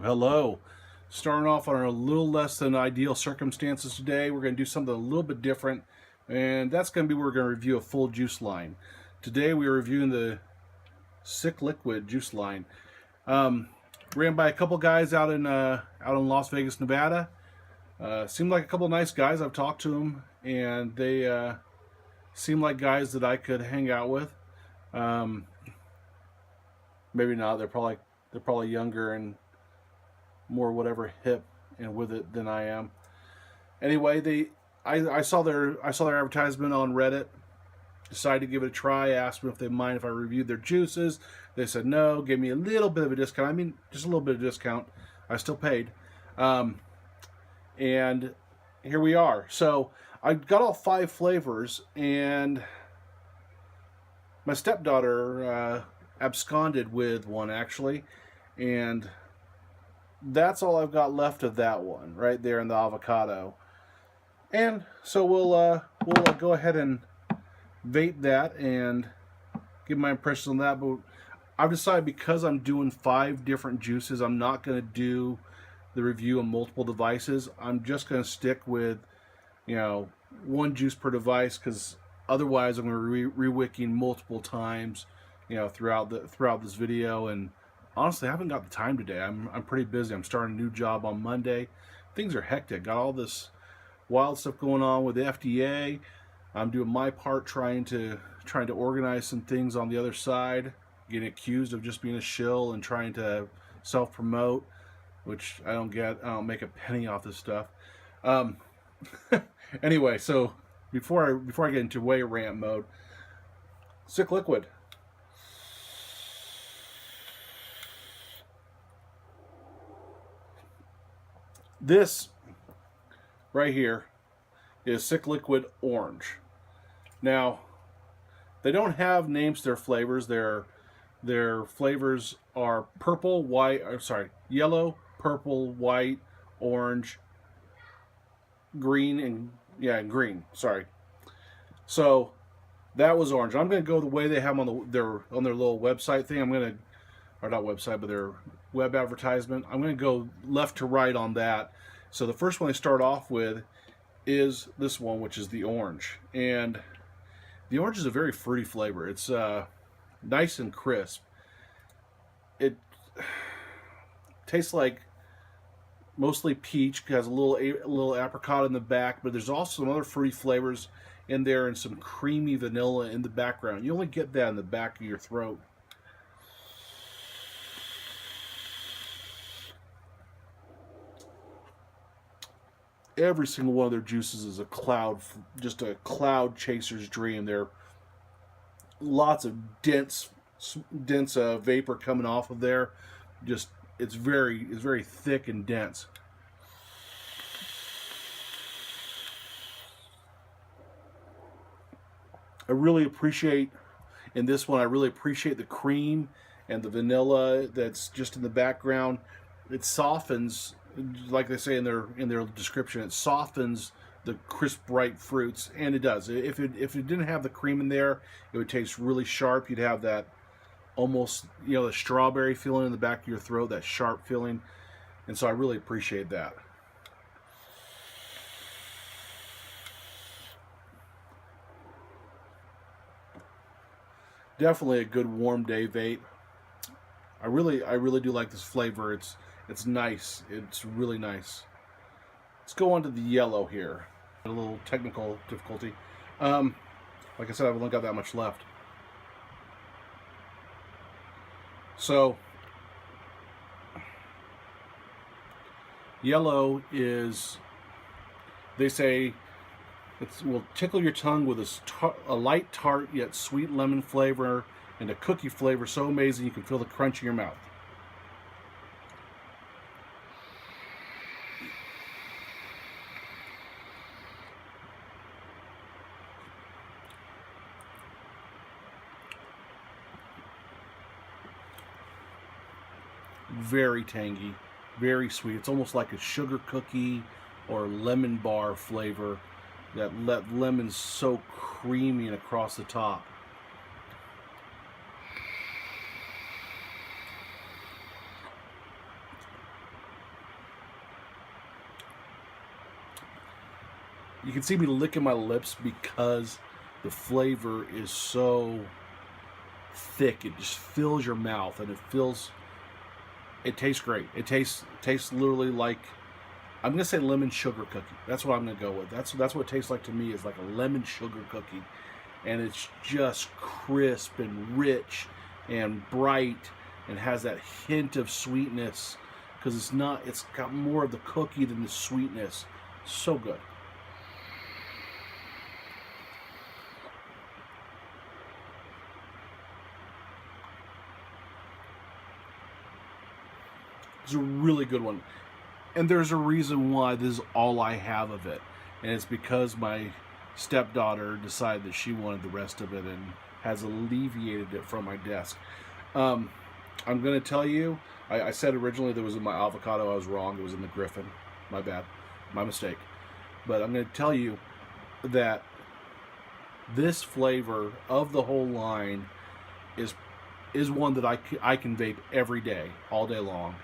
Hello. Starting off on a little less than ideal circumstances today, we're going to do something a little bit different, and that's going to be we're going to review a full juice line. Today we are reviewing the Sick Liquid juice line. Ran by a couple guys out in Las Vegas, Nevada. Seemed like a couple nice guys. I've talked to them, and they seem like guys that I could hang out with. Maybe not. They're probably younger and more whatever hip and with it than I am. Anyway, I saw their advertisement on Reddit. Decided to give it a try. Asked them if they mind if I reviewed their juices. They said no. Gave me a little bit of a discount. I mean, just a little bit of discount. I still paid. And here we are. So I got all 5 flavors, and my stepdaughter absconded with one actually, and that's all I've got left of that one right there in the avocado. And so we'll go ahead and vape that and give my impressions on that. But I've decided, because I'm doing 5 different juices, I'm not going to do the review on multiple devices. I'm just going to stick with, one juice per device, because otherwise I'm going to be re-wicking multiple times, throughout this video. And honestly, I haven't got the time today. I'm pretty busy. I'm starting a new job on Monday. Things are hectic. Got all this wild stuff going on with the FDA. I'm doing my part trying to organize some things on the other side. Getting accused of just being a shill and trying to self-promote, which I don't get. I don't make a penny off this stuff. Anyway, so before I get into way rant mode, Sick Liquid. This right here is Sick Liquid Orange. Now, they don't have names to their flavors. Their flavors are yellow, purple, white, orange, green, and green. Sorry. So that was orange. I'm going to go the way they have on their little website thing. Or not website, but their web advertisement. I'm going to go left to right on that. So the first one they start off with is this one, which is the orange. And the orange is a very fruity flavor. It's nice and crisp. It tastes like mostly peach, has a little apricot in the back, but there's also some other fruity flavors in there and some creamy vanilla in the background. You only get that in the back of your throat. Every single one of their juices is just a cloud chaser's dream. There are lots of dense vapor coming off of there. Just it's very thick and dense. In this one, I really appreciate the cream and the vanilla that's just in the background. It softens, like they say in their description, it softens the crisp, bright fruits, and it does. If it didn't have the cream in there, it would taste really sharp. You'd have that almost, the strawberry feeling in the back of your throat, that sharp feeling, and so I really appreciate that. Definitely a good warm day vape. I really do like this flavor. It's nice. It's really nice. Let's go on to the yellow here. A little technical difficulty. Like I said, I've only got that much left. So, yellow is, they say, it will tickle your tongue with a light tart yet sweet lemon flavor and a cookie flavor so amazing you can feel the crunch in your mouth. Very tangy, very sweet. It's almost like a sugar cookie or lemon bar flavor. That lemon's so creamy and across the top. You can see me licking my lips because the flavor is so thick. It just fills your mouth, and it tastes great. It tastes literally like, I'm gonna say lemon sugar cookie. That's what I'm gonna go with. That's what it tastes like to me, is like a lemon sugar cookie, and it's just crisp and rich and bright and has that hint of sweetness because it's got more of the cookie than the sweetness. So good. It's a really good one. And there's a reason why this is all I have of it. And it's because my stepdaughter decided that she wanted the rest of it and has alleviated it from my desk. I'm going to tell you, I said originally that it was in my avocado. I was wrong. It was in the Griffin. My bad. My mistake. But I'm going to tell you that this flavor of the whole line is one that I can vape every day, all day long,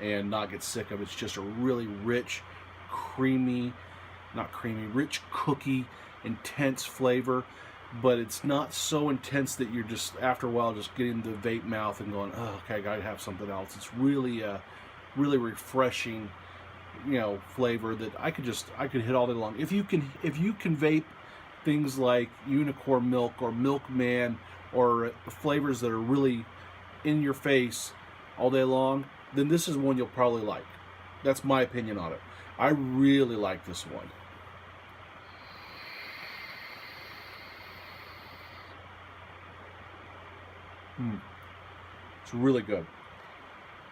and not get sick of. It's just a really rich, rich cookie, intense flavor, but it's not so intense that you're just, after a while, just getting the vape mouth and going, oh, okay, I gotta have something else. It's really a really refreshing, flavor that I could hit all day long. If you can vape things like unicorn milk or milkman or flavors that are really in your face all day long, then this is one you'll probably like. That's my opinion on it. I really like this one. It's really good.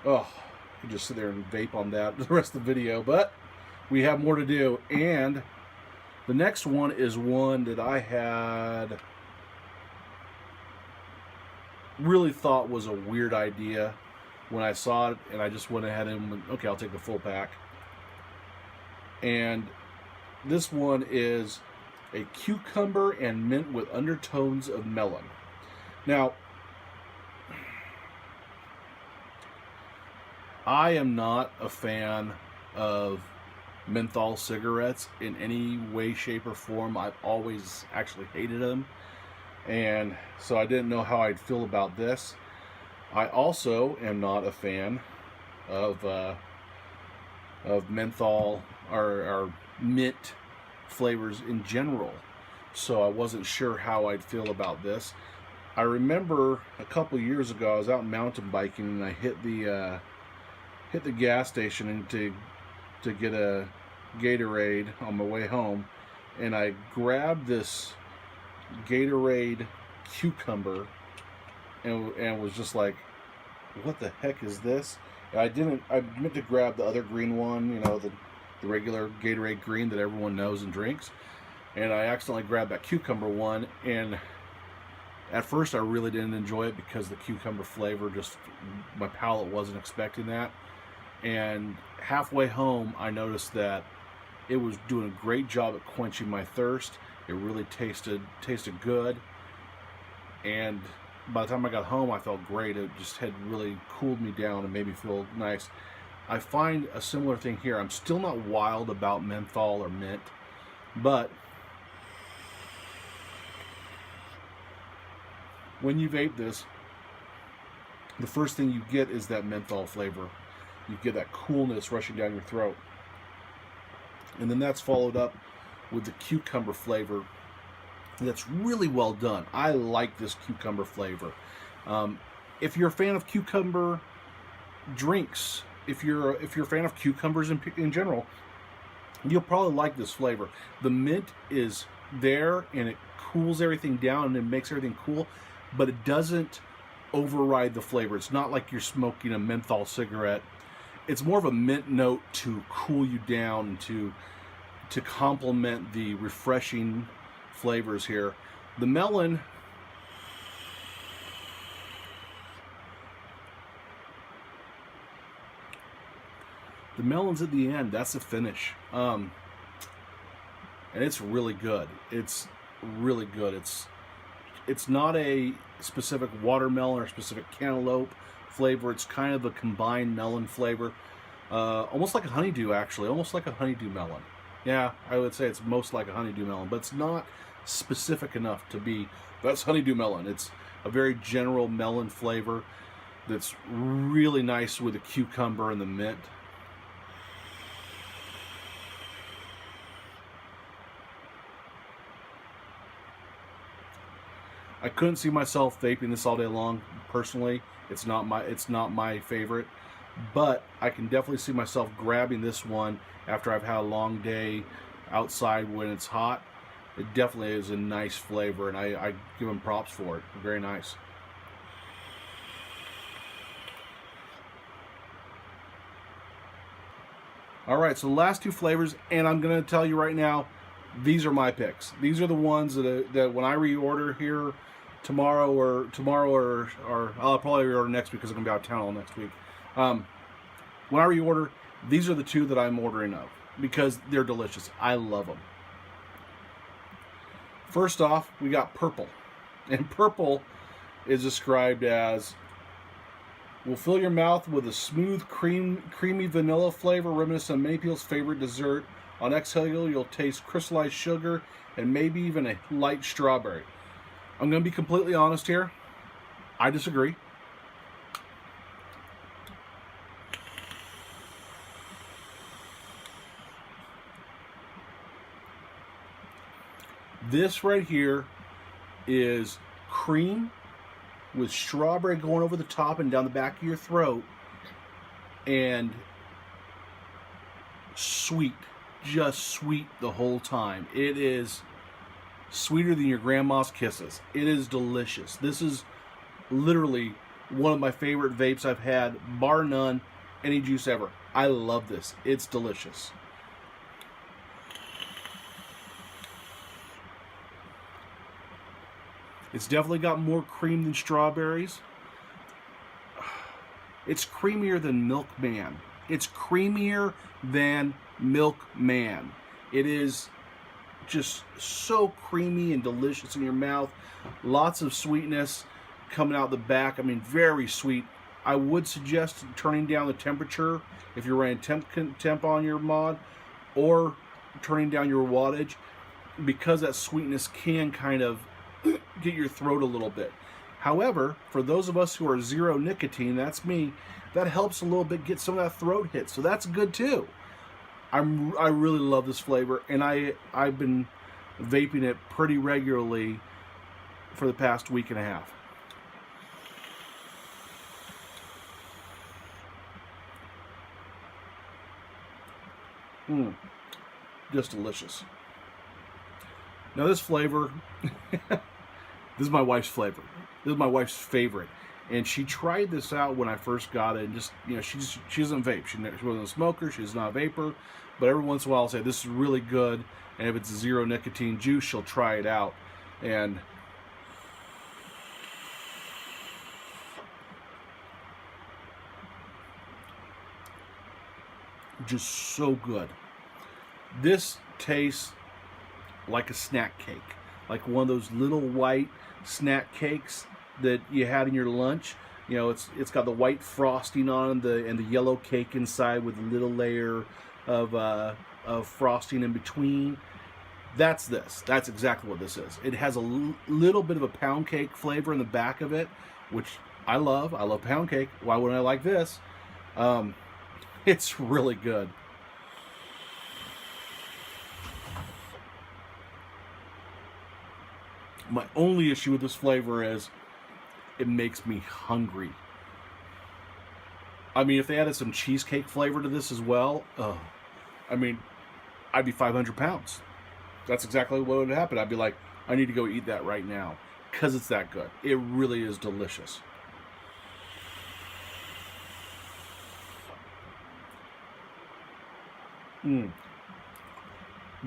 Oh, I could just sit there and vape on that the rest of the video, but we have more to do. And the next one is one that I had really thought was a weird idea when I saw it, and I just went ahead and went, okay, I'll take the full pack. And this one is a cucumber and mint with undertones of melon. Now, I am not a fan of menthol cigarettes in any way, shape, or form. I've always actually hated them, and so I didn't know how I'd feel about this. I also am not a fan of menthol or mint flavors in general, so I wasn't sure how I'd feel about this. I remember a couple years ago I was out mountain biking and I hit the gas station and to get a Gatorade on my way home, and I grabbed this Gatorade cucumber and was just like, what the heck is this? I meant to grab the other green one, the regular Gatorade green that everyone knows and drinks, and I accidentally grabbed that cucumber one, and at first I really didn't enjoy it because the cucumber flavor, just my palate wasn't expecting that. And halfway home I noticed that it was doing a great job at quenching my thirst. It really tasted good, and by the time I got home I felt great. It just had really cooled me down and made me feel nice. I find a similar thing here. I'm still not wild about menthol or mint, but when you vape this, the first thing you get is that menthol flavor. You get that coolness rushing down your throat. And then that's followed up with the cucumber flavor. That's really well done. I like this cucumber flavor. If you're a fan of cucumber drinks, if you're a fan of cucumbers in general, you'll probably like this flavor. The mint is there and it cools everything down and it makes everything cool, but it doesn't override the flavor. It's not like you're smoking a menthol cigarette. It's more of a mint note to cool you down and to complement the refreshing flavors here. The melon, the melon's at the end. That's the finish, and it's really good. It's really good. It's not a specific watermelon or specific cantaloupe flavor. It's kind of a combined melon flavor, almost like a honeydew, actually, almost like a honeydew melon. Yeah, I would say it's most like a honeydew melon, but it's not specific enough to be that's honeydew melon. It's a very general melon flavor that's really nice with the cucumber and the mint. I couldn't see myself vaping this all day long. Personally, it's not my favorite, but I can definitely see myself grabbing this one after I've had a long day outside when it's hot. It definitely is a nice flavor, and I give them props for it. Very nice. All right, so the last two flavors, and I'm going to tell you right now, these are my picks. These are the ones that when I reorder here or I'll probably reorder next week because I'm going to be out of town all next week. When I reorder, these are the two that I'm ordering of because they're delicious. I love them. First off, we got purple. And purple is described as will fill your mouth with a smooth, creamy vanilla flavor reminiscent of many people's favorite dessert. On exhale, you'll taste crystallized sugar and maybe even a light strawberry. I'm going to be completely honest here. I disagree. This right here is cream with strawberry going over the top and down the back of your throat, and sweet, just sweet the whole time. It is sweeter than your grandma's kisses. It is delicious. This is literally one of my favorite vapes I've had, bar none, any juice ever. I love this. It's delicious. It's definitely got more cream than strawberries. It's creamier than Milkman. It's creamier than Milkman. It is just so creamy and delicious in your mouth. Lots of sweetness coming out the back. I mean, very sweet. I would suggest turning down the temperature if you're running temp on your mod, or turning down your wattage, because that sweetness can kind of get your throat a little bit. However, for those of us who are zero nicotine, that's me, that helps a little bit get some of that throat hit. So that's good too. I really love this flavor, and I've been vaping it pretty regularly for the past week and a half. Just delicious. Now this flavor, this is my wife's flavor. This is my wife's favorite. And she tried this out when I first got it, and just, you know, she doesn't vape. She wasn't a smoker. She's not a vapor. But every once in a while I'll say, this is really good. And if it's a zero nicotine juice, she'll try it out. And just so good. This tastes like a snack cake, like one of those little white snack cakes that you had in your lunch. You know, it's got the white frosting on and the yellow cake inside with a little layer of frosting in between. That's this. That's exactly what this is. It has a little bit of a pound cake flavor in the back of it, which I love. I love pound cake. Why wouldn't I like this? It's really good. My only issue with this flavor is it makes me hungry. I mean, if they added some cheesecake flavor to this as well, I mean, I'd be 500 pounds. That's exactly what would happen. I'd be like, I need to go eat that right now because it's that good. It really is delicious.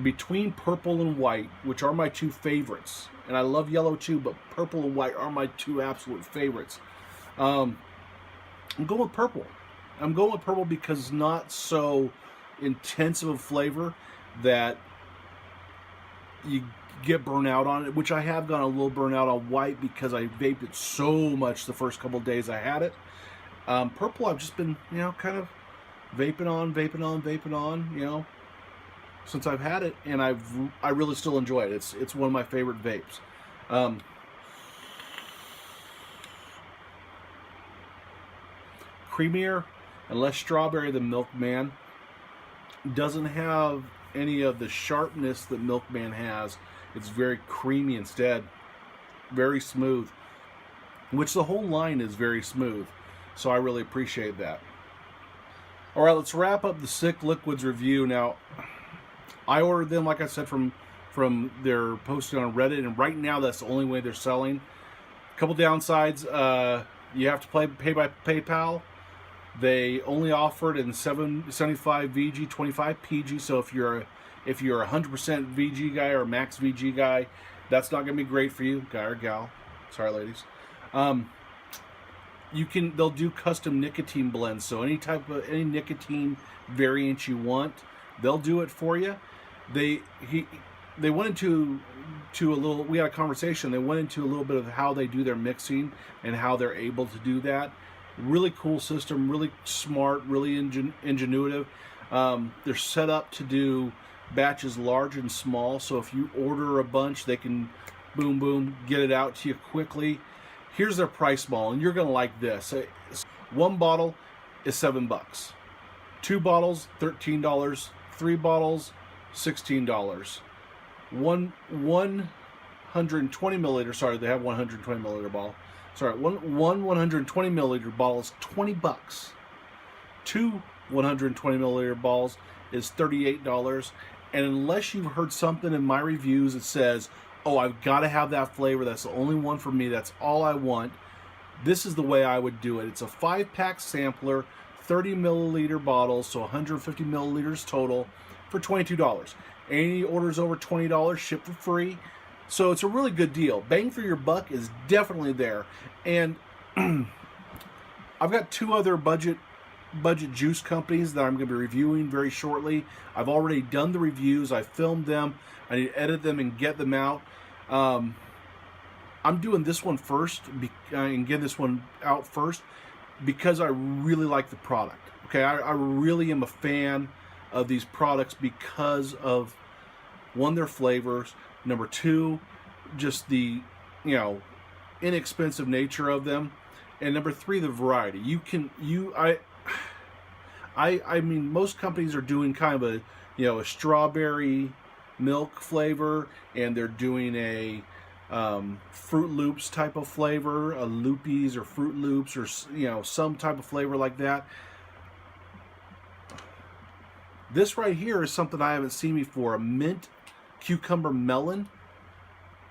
Between purple and white, which are my two favorites, and I love yellow too, but purple and white are my two absolute favorites. I'm going with purple. I'm going with purple because it's not so intense of a flavor that you get burnt out on it, which I have gone a little burnt out on white because I vaped it so much the first couple of days I had it. Purple, I've just been, you know, kind of vaping on, you know. since I've had it, and I really still enjoy it. It's one of my favorite vapes. Um, Creamier and less strawberry than Milkman. Doesn't have any of the sharpness that Milkman has. It's very creamy instead. Very smooth. Which the whole line is very smooth. So I really appreciate that. Alright, let's wrap up the Sick Liquids review. Now, I ordered them, like I said, from their posting on Reddit, and right now that's the only way they're selling. A couple downsides. You have to pay by PayPal. They only offered in 75 VG, 25 PG. So if you're a 100% VG guy or max VG guy, that's not going to be great for you, guy or gal. Sorry, ladies. They'll do custom nicotine blends. So any nicotine variant you want, they'll do it for you. They went into a little. We had a conversation. They went into a little bit of how they do their mixing and how they're able to do that. Really cool system, really smart, really ingenuitive. They're set up to do batches large and small, so if you order a bunch, they can boom, boom, get it out to you quickly. Here's their price model, and you're going to like this. One bottle is $7. 2 bottles, $13. 3 bottles, $16. 120 milliliter, sorry, they have 120 milliliter bottle. Sorry, one 120 milliliter bottle is $20. 2 120 milliliter bottles is $38. And unless you've heard something in my reviews that says, oh, I've got to have that flavor, that's the only one for me, that's all I want, this is the way I would do it. It's a 5-pack sampler, 30 milliliter bottles, so 150 milliliters total for $22. Any orders over $20 ship for free. So it's a really good deal. Bang for your buck is definitely there. And I've got 2 other budget juice companies that I'm going to be reviewing very shortly. I've already done the reviews. I filmed them. I need to edit them and get them out. I'm doing this one first and get this one out first because I really like the product. Okay, I really am a fan of these products because of, one, their flavors. Number 2, just the, inexpensive nature of them. And number 3, the variety. I mean, most companies are doing kind of a strawberry milk flavor, and they're doing a Fruit Loops type of flavor, a Loopies or Fruit Loops, or some type of flavor like that. This right here is something I haven't seen before, a mint cucumber melon.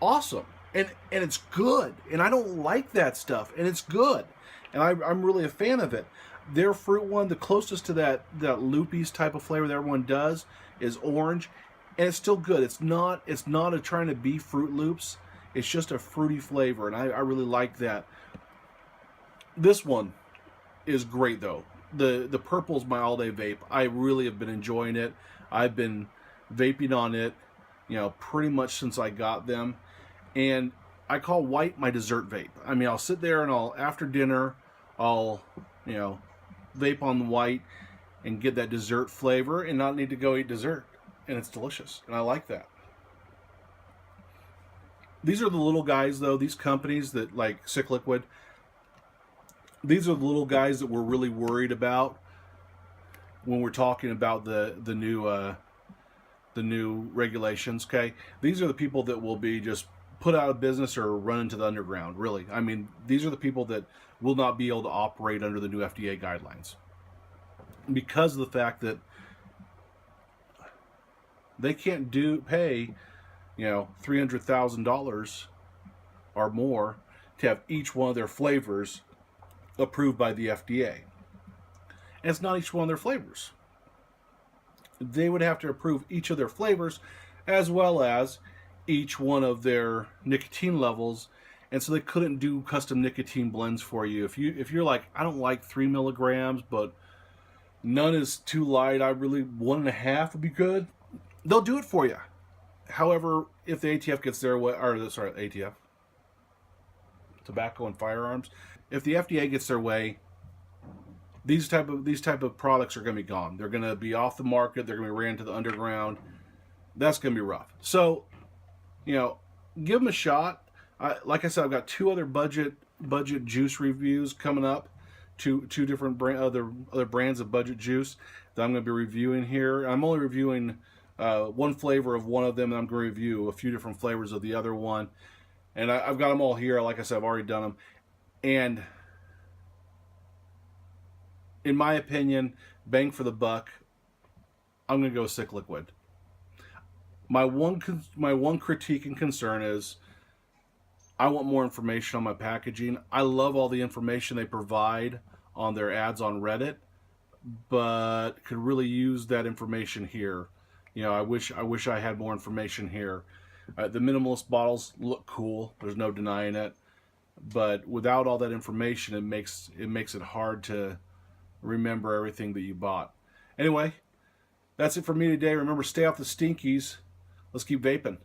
Awesome. And it's good. And I don't like that stuff. And it's good. And I'm really a fan of it. Their fruit one, the closest to that Loopies type of flavor that everyone does, is orange. And it's still good. It's not trying to be Fruit Loops. It's just a fruity flavor. And I really like that. This one is great though. The purple's my all-day vape. I really have been enjoying it. I've been vaping on it, pretty much since I got them. And I call white my dessert vape. I mean, I'll sit there and after dinner, I'll, vape on the white and get that dessert flavor and not need to go eat dessert. And it's delicious. And I like that. These are the little guys, though. These companies that, like Sick Liquid, these are the little guys that we're really worried about when we're talking about the new regulations. Okay, these are the people that will be just put out of business or run into the underground. Really, I mean, these are the people that will not be able to operate under the new FDA guidelines because of the fact that they can't pay $300,000 or more to have each one of their flavors approved by the FDA. And it's not each one of their flavors. They would have to approve each of their flavors as well as each one of their nicotine levels, and so they couldn't do custom nicotine blends for you. If you're like, I don't like 3 milligrams, but none is too light, I really 1.5 would be good, they'll do it for you. However, if the ATF gets their way, ATF, Tobacco and Firearms, if the FDA gets their way, these type of products are going to be gone. They're going to be off the market. They're going to be ran to the underground. that's going to be rough. So, give them a shot. Like I said, I've got two other budget juice reviews coming up. Two different other brands of budget juice that I'm going to be reviewing here. I'm only reviewing one flavor of one of them, and I'm going to review a few different flavors of the other one. And I've got them all here. Like I said, I've already done them. And in my opinion, bang for the buck, I'm going to go Sick Liquid. My one critique and concern is I want more information on my packaging. I love all the information they provide on their ads on Reddit, but could really use that information here. I wish I had more information here. The minimalist bottles look cool. There's no denying it. But without all that information, it makes it hard to remember everything that you bought. Anyway, that's it for me today. Remember, stay off the stinkies. Let's keep vaping.